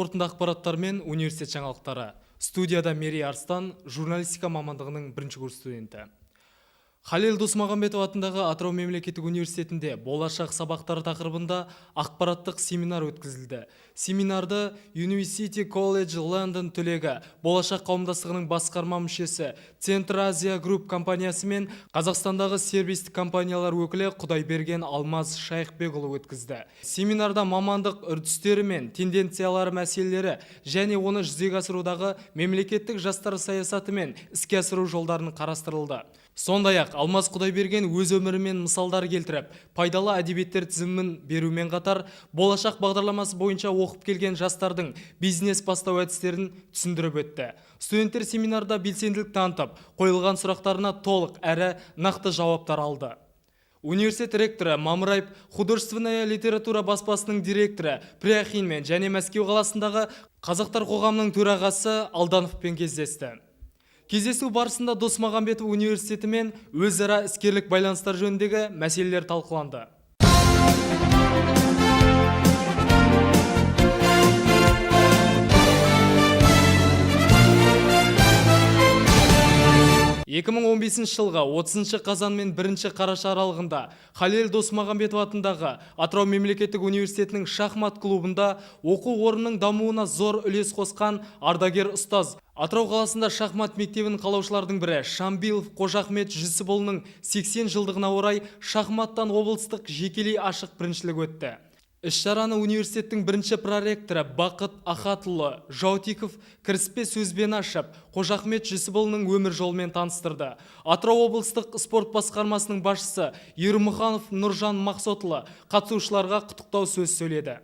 қорытынды ақпараттар мен университет жаңалықтары. Студияда Мерей Арстан, журналистика мамандығының бірінші курс студенті. Халел Досмағамбетов атындағы Атырау мемлекеттік университетінде болашақ сабақтары тақырыбында ақпараттық семинар өткізілді. Семинарды University College London түлегі, болашақ қауымдастығының басқарма мүшесі, Центр Азия Group компаниясы мен Қазақстандағы сервистік компаниялар өкілі Құдайберген Алмаз Шайықбекұлы өткізді. Семинарда мамандық үрдістері мен тенденциялары мәселелері және оны жүзеге асырудағы мемлекеттік жастар саясаты мен іске асыру жолдарын қарастырылды. Сондай-ақ Алмаз Құдайберген өз өмірімен мысалдар келтіріп, пайдалы әдебиеттер тізімін берумен қатар, болашақ бағдарламасы бойынша оқып келген жастардың бизнес бастау әдістерін түсіндіріп өтті. Студенттер семинарда белсенділік танытып, қойылған сұрақтарына толық әрі нақты жауаптар алды. Университет ректоры Мамыраев художественная литература баспасының директоры Пряхинмен және Мәскеу қаласындағы Қазақтар қоғамының төрағасы Алдановпен кездесті. Кездесу барысында Досмағамбетов университеті мен өзара іскерлік байланыстар жөніндегі мәселелер талқыланды. 2015 жылға 30 қазан мен 1 қараша аралығында Халел Досмағамбетов атындағы Атырау мемлекеттік университетінің шахмат клубында оқу орнының дамуына зор үлес қосқан ардагер ұстаз, Атырау қаласында шахмат мектебін қалаушылардың бірі Шамбилов Қожахмет Жүсіпұлының 80 жылдығына орай шахматтан облыстық жекелей ашық біріншілік өтті. Іс-шараны университеттің бірінші проректоры Бақыт Ахатұлы Жаутиков кіріспе сөзбен ашып, Қожахмет Жүсіпұлының өмір жолымен таныстырды. Атырау облыстық спорт басқармасының басшысы Ермұханов Нұржан Мақсотұлы қатысушыларға құттықтау сөз сөйледі.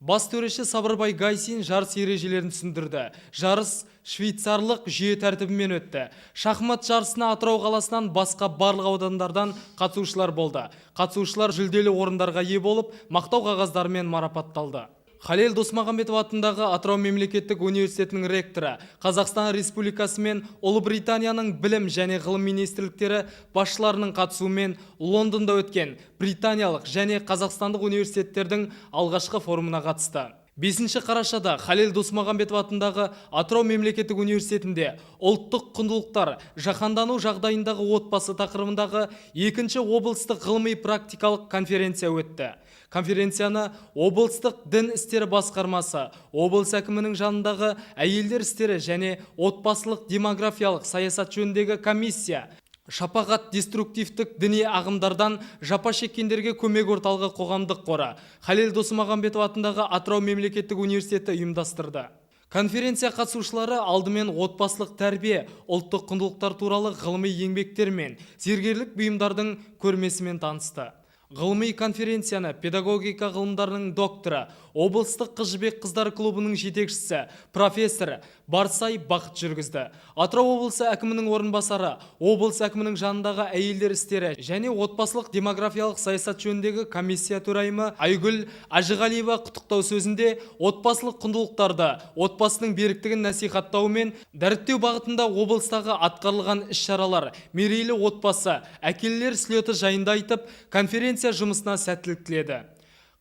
Бас төреші Сабырбай Гайсин жарыс ережелерін түсіндірді. Жарыс швейцарлық жүйе тәртібімен өтті. Шахмат жарысына Атырау қаласынан басқа барлық аудандардан қатысушылар болды. Қатысушылар жүлделі орындарға ие болып, мақтау қағаздарымен марапатталды. Халел Досмағамбетов атындағы Атырау мемлекеттік университетінің ректоры, Қазақстан Республикасы мен Ұлыбританияның білім және ғылым министрліктері басшыларының қатысуымен Лондонда өткен британиялық және қазақстандық университеттердің алғашқы форумына қатысты. 5 қарашада Халел Досмағамбетов атындағы Атырау мемлекеттік университетінде ұлттық құндылықтар жаһандану жағдайындағы отбасы тақырыбындағы 2-ші облыстық ғылыми практикалық конференция өтті. Конференцияны облыстық дін істері басқармасы, облыс әкімінің жанындағы әйелдер істері және отбасылық демографиялық саясат жөніндегі комиссия, шапағат деструктивтік діни ағымдардан жапа шеккендерге көмек орталығы қоғамдық қоры Халел Досмағамбетов атындағы Атырау мемлекеттік университеті ұйымдастырды. Конференция қатысушылары алдымен отбасылық тәрбие, ұлттық құндылықтар туралы ғылыми еңбектер мен зергерлік бұйымдардың көрмесімен танысты. Ғылыми конференцияны педагогика ғылымдарының докторы, облыстық қыз жібек қыздар клубының жетекшісі, профессор Барсай Бақыт жүргізді. Атырау облысы әкімінің орынбасары, облыс әкімінің жанындағы әйелдер істері және отбасылық демографиялық саясат жөніндегі комиссия төрайымы Айгүл Ажығалиева құттықтау сөзінде отбасылық құндылықтарды, отбасының беріктігін насихаттау мен дәріптеу бағытында облыстағы атқарылған іс-шаралар, мерейлі отбасы, әкелер слеті жайында айтып, конференция жұмысына сәттілік тіледі.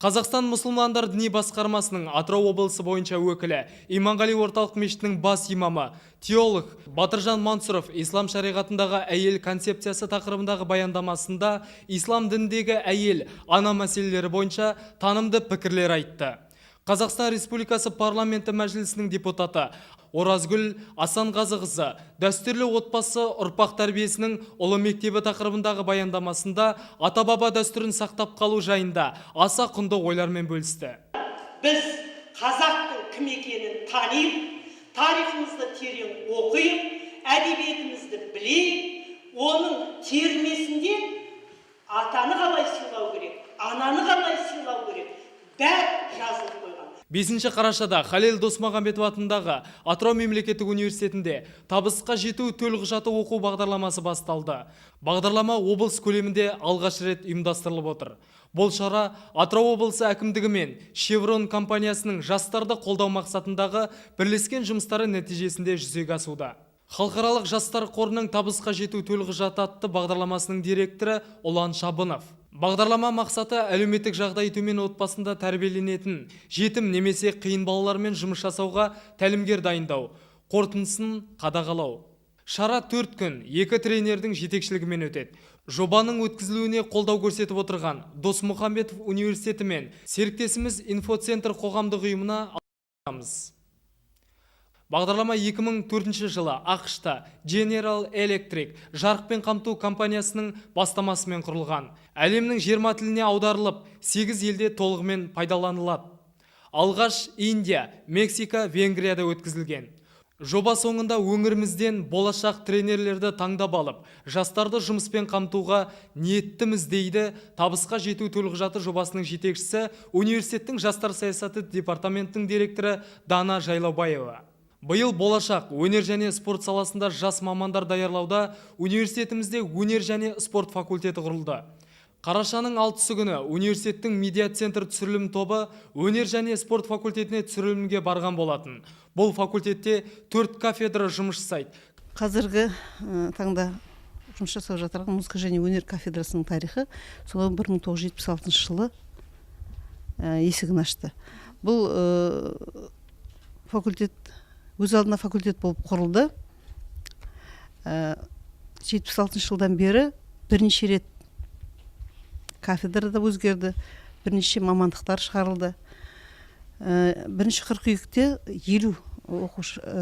Қазақстан мұсылмандар діни басқармасының Атырау облысы бойынша өкілі, Иманғали орталық мешітінің бас имамы, теолог Батыржан Мансұров ислам шариғатындағы әйел концепциясы тақырыбындағы баяндамасында ислам дініндегі әйел, ана мәселелері бойынша танымды пікірлер айтты. Қазақстан Республикасы парламенті мәжілісінің депутаты Оразгүл Асанғазықызы дәстүрлі отбасы ұрпақ тәрбиесінің ұлы мектебі тақырыбындағы баяндамасында ата-баба дәстүрін сақтап қалу жайында аса құнды ойлармен бөлісті. Біз қазақтың кім екенін танып, тарихымызды терең оқиып, әдебиетімізді білейік, оның термесінде атаны қалай сыйлау керек, ананы қалай сыйлау керек, бәрі жазылып қойған. 5 қарашада Халел Досмағамбетов атындағы Атырау мемлекеттік университетінде табысқа жету төлқұжаты оқу бағдарламасы басталды. Бағдарлама облыс көлемінде алғаш рет ұйымдастырылып отыр. Бұл шара Атырау облысы әкімдігі мен Шеврон компаниясының жастарды қолдау мақсатындағы бірлескен жұмыстары нәтижесінде жүзеге асуда. Халықаралық жастар қорының табысқа жету төлқұжаты атты бағдарламасының директоры Ұлан Шабынов Бағдарлама мақсаты әлеуметтік жағдайы төмен отбасында тәрбиеленетін жетім немесе қиын балалармен жұмыс жасауға тәлімгер дайындау, қорытындысын қадағалау. Шара 4 күн 2 тренердің жетекшілігімен өтеді. Жобаның өткізілуіне қолдау көрсетіп отырған Досмұхамбетов университеті мен серіктесіміз Инфоцентр қоғамдық ұйымына алғыс. Бағдарлама 2004 жылы ақш-та General Electric жарықпен қамту компаниясының бастамасымен құрылған. Әлемнің 20 тіліне аударылып, 8 елде толығымен пайдаланылады. Алғаш Индия, Мексика, Венгрияда өткізілген. Жоба соңында өңірімізден болашақ тренерлерді таңдап алып, жастарды жұмыспен қамтуға ниеттіміз дейді табысқа жету төлқұжаты жобасының жетекшісі, университеттің жастар саясаты департаментінің директоры Дана Жайлаубаева. Биыл болашақ өнер және спорт саласында жас мамандар даярлауда университетімізде өнер және спорт факультеті құрылды. Қарашаның 6 күні университеттің медиа-центр түсірілім тобы өнер және спорт факультетіне түсірілімге барған болатын. Бұл факультетте 4 кафедра жұмыс жасайды. Қазіргі таңда жұмыс жасап жатырған музыка және өнер кафедрасының тарихы сол 1976 жылы есігін ашты. Бұл факультет өз алдына факультет болып құрылды. 76 жылдан бері бірнеше рет кафедрада өзгерді, бірнеше мамандықтар шығарылды. Бірінші қыркүйекте 50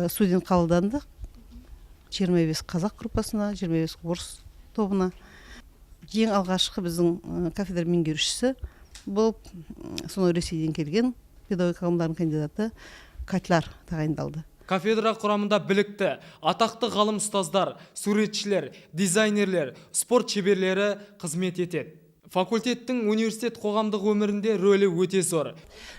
студент қабылданды. 25 қазақ группасына, 25 орыс тобына. Ең алғашқы біздің кафедра меңгерушісі болып, сонау Ресейден келген педагогика ғылымдарының кандидаты Котляр тағайындалды. Кафедра құрамында білікті, атақты ғалым ұстаздар, суретшілер, дизайнерлер, спорт шеберлері қызмет етеді. Факультеттің университет қоғамдық өмірінде рөлі өте зор.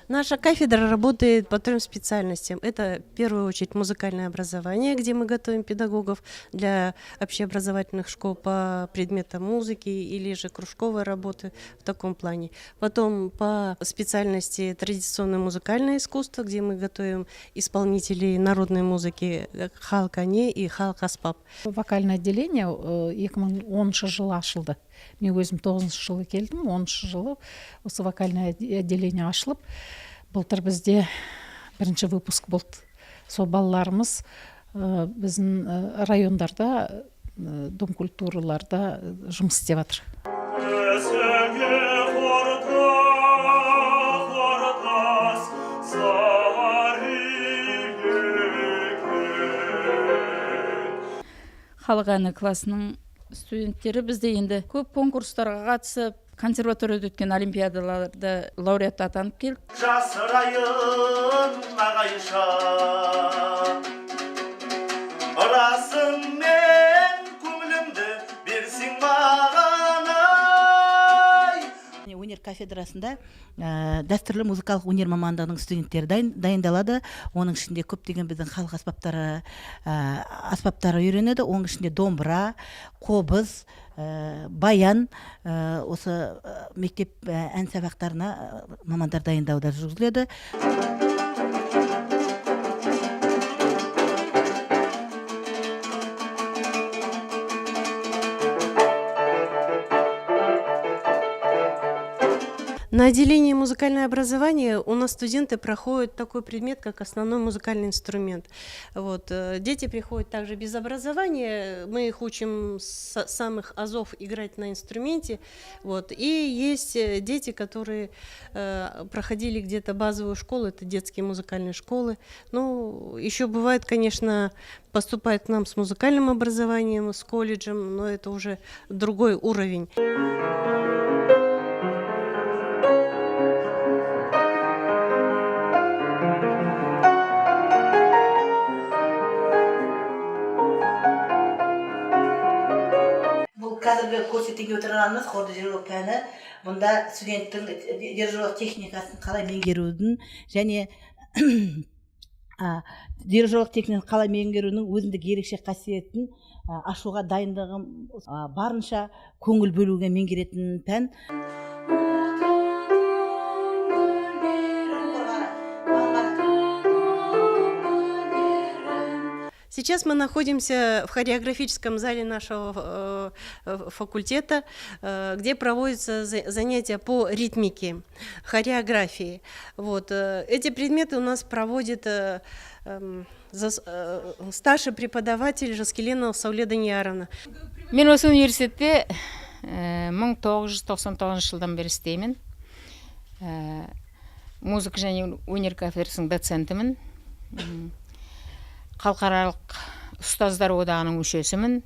Наша кафедра работает по 3 специальностям. Это, в первую очередь, музыкальное образование, где мы готовим педагогов для общеобразовательных школ по предметам музыки или же кружковой работы в таком плане. Потом по специальности традиционное музыкальное искусство, где мы готовим исполнителей народной музыки Халық әне и Халық аспап. Вокальное отделение 2010 жылы ашылды. Мен өзім 9 жылы келдім, 10 жылы осы вокальное отделение ашылып, былтыр бізде бірінші выпуск болды. Сол балаларымыз біздің райондарда, дом культураларда жұмыс істеп жатыр. Халық әні классының студенттері бізде енді көп конкурстарға қатысып, консерваторияда өткен олимпиадаларда лауреат атанып келді. Жасырайын ағайша, расымен көңілімді берсең маған ай. Өнер кафедрасында дәстүрлі музыкалық өнер мамандығының студенттері дайындалады. Оның ішінде көптеген біздің халық аспаптары үйренеді. Оның ішінде домбыра, қобыз, баян, осы мектеп ән сабақтарына мамандар дайындауда жүргізіледі. На отделении музыкальное образование у нас студенты проходят такой предмет, как основной музыкальный инструмент. Вот. Дети приходят также без образования, мы их учим с самых азов играть на инструменте. Вот. И есть дети, которые проходили где-то базовую школу, это детские музыкальные школы. Ну, еще бывает, конечно, поступают к нам с музыкальным образованием, с колледжем, но это уже другой уровень. Қазіргі көрсетуге отырғанымыз хорды дирижерлік пәні. Бұнда студенттің дирижерлік техникасын қалай меңгерудің және дирижерлік техникасын қалай меңгерудің өзіндік ерекше қасиетін ашуға дайындығын барынша көңіл бөлуге меңгеретін пән. Сейчас мы находимся в хореографическом зале нашего факультета, где проводятся занятия по ритмике, хореографии. Вот. Эти предметы у нас проводит старший преподаватель Жаскеленова Сауле Данияровна. Мен осы университетте 1999 жылдан бері істеймін. Музыка және өнер кафедрасының доцентімін. Халықаралық ұстаздар одағының мүшесімін.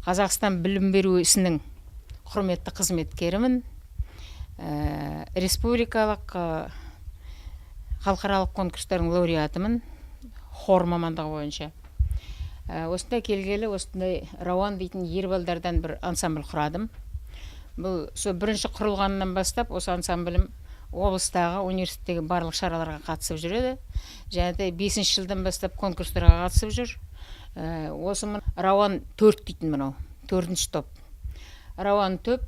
Қазақстан білім беру ісінің құрметті қызметкерімін. Республикалық халықаралық конкурстардың лауреатымын. Хор мамандығы бойынша. Осында келгелі, осындай Рауан дейтін ер балдардан бір ансамбль құрадым. Бұл бірінші құрылғанынан бастап, осы ансамблім облыстағы университеттегі барлық шараларға қатысып жүреді. Және де 5-ші жылдан бастап конкурстарға қатысып жүр. Осы Рауан 4 дейтін мынау, 4-ші топ. Рауан 4,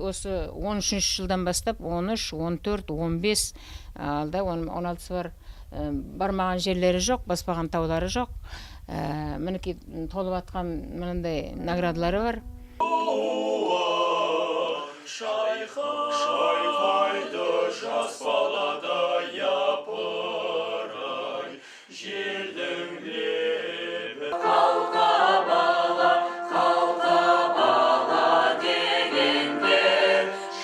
осы 13-ші жылдан бастап 13, 14, 15, алда 16 бар. Бармаған жерлері жоқ, баспаған таулары жоқ. Мінеки толып атқан мынандай наградалары бар. Шайқайды жас балада япырай, желдің лебі. Қалқа бала дегенде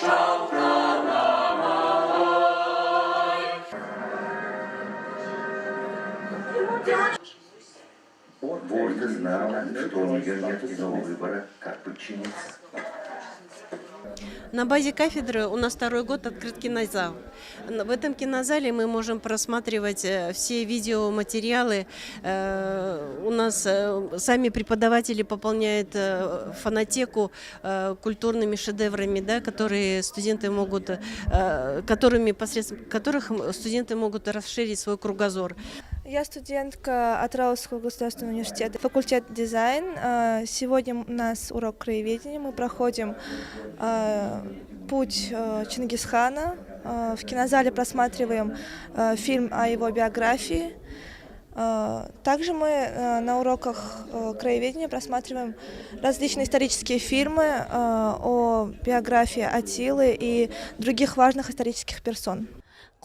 шалқаламай. Вольга знал, что у нее нет иного выбора, как подчиниться. На базе кафедры у нас 2-й год открыт кинозал. В этом кинозале мы можем просматривать все видеоматериалы. У нас сами преподаватели пополняют фонотеку культурными шедеврами, да, которые студенты могут, посредством которых студенты могут расширить свой кругозор. Я студентка Атырауского государственного университета, факультет дизайн. Сегодня у нас урок краеведения. Мы проходим путь Чингисхана. В кинозале просматриваем фильм о его биографии. Также мы на уроках краеведения просматриваем различные исторические фильмы о биографии Атилы и других важных исторических персон.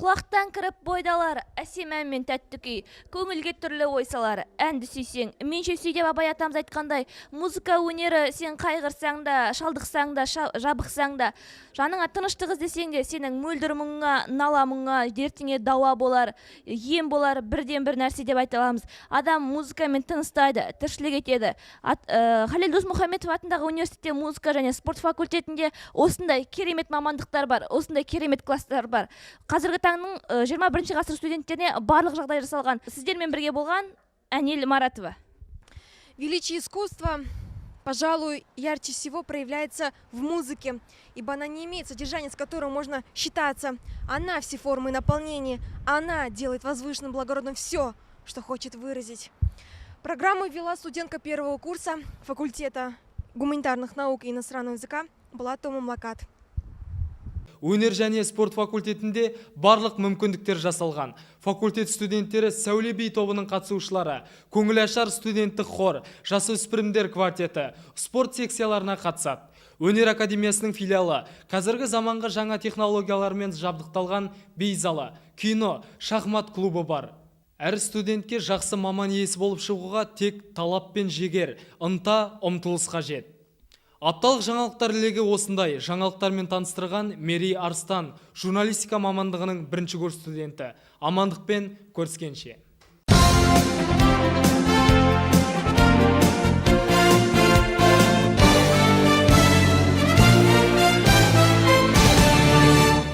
Құлақтан кіріп бойдалар, әсем ән мен тәтті күй, көңілге түрлі ой салар, әнді сүйсең. Менше сүй деп абай атамыз айтқандай, музыка өнері сен қайғырсаң да, шалдықсаң да, жабықсаң да, жаныңа тыныштық іздесең де, сенің мөлдір мұңыңа, нала мұңыңа, дертіңе дауа болар, ем болар, бірден бір нәрсе деп айта аламыз. Адам музыкамен тыныстайды, тіршілік етеді. Халел Досмұхамедов атындағы университетте музыка және спорт факультетінде осындай керемет мамандықтар бар, осындай керемет класстар бар. Қазіргі таңның 21 ғасыр студенттеріне барлық жағдай жасалған. Сіздермен бірге болған Әнел Маратова. Величие искусства, пожалуй, ярче всего проявляется в музыке, ибо она не имеет содержания, с которым можно считаться. Она все формы наполнения, она делает возвышенным, благородным все, что хочет выразить. Программу вела студентка 1-го курса факультета гуманитарных наук и иностранного языка Булатова Мамлакат. Өнер және спорт факультетінде барлық мүмкіндіктер жасалған. Факультет студенттері Сәуле би тобының қатысушылары, көңілашар студенттік хор, жасөспірімдер квартеті, спорт секцияларына қатысады. Өнер академиясының филиалы, қазіргі заманғы жаңа технологиялармен жабдықталған би залы, кино, шахмат клубы бар. Әр студентке жақсы маман иесі болып шығуға тек талап пен жігер, ынта, ұмтылыс қажет. Апталық жаңалықтар легі осындай. Жаңалықтармен таныстырған Мерей Арстан, журналистика мамандығының 1-ші курс студенті. Амандықпен көріскенше.